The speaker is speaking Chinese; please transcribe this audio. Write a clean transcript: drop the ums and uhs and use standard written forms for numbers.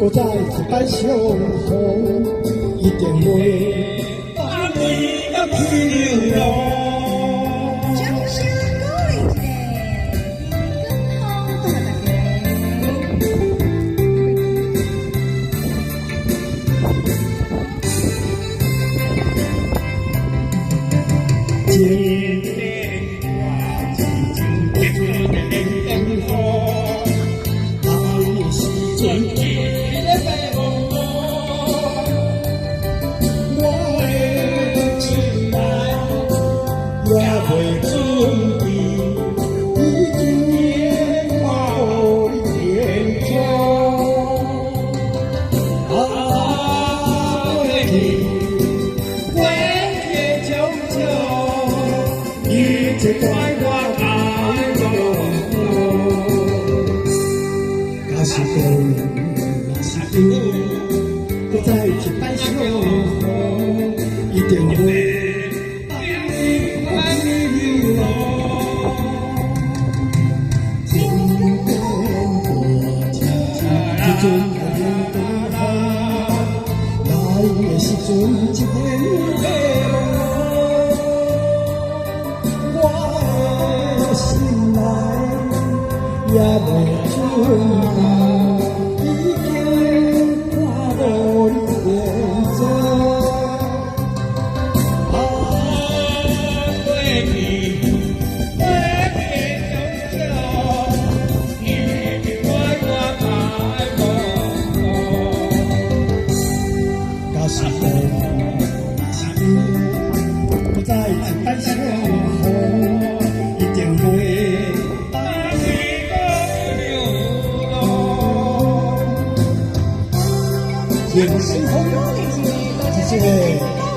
搁再一摆相逢，一定会把你甲去流浪。今天我已经结出个烟火，来的时阵记得要问我的心内也袂准备，已经我予你天窗。回去。这怪我爱我，假是讲，若是有，搁再一摆相逢，一定会把你流浪。天边大晴天，迄阵有云在来的时阵一片黑。心内也袂准备，已经看无你颜色。回去，回去相笑，你怪我爱我。假是讲，若是有，搁再一摆相逢。人生风雨，这个。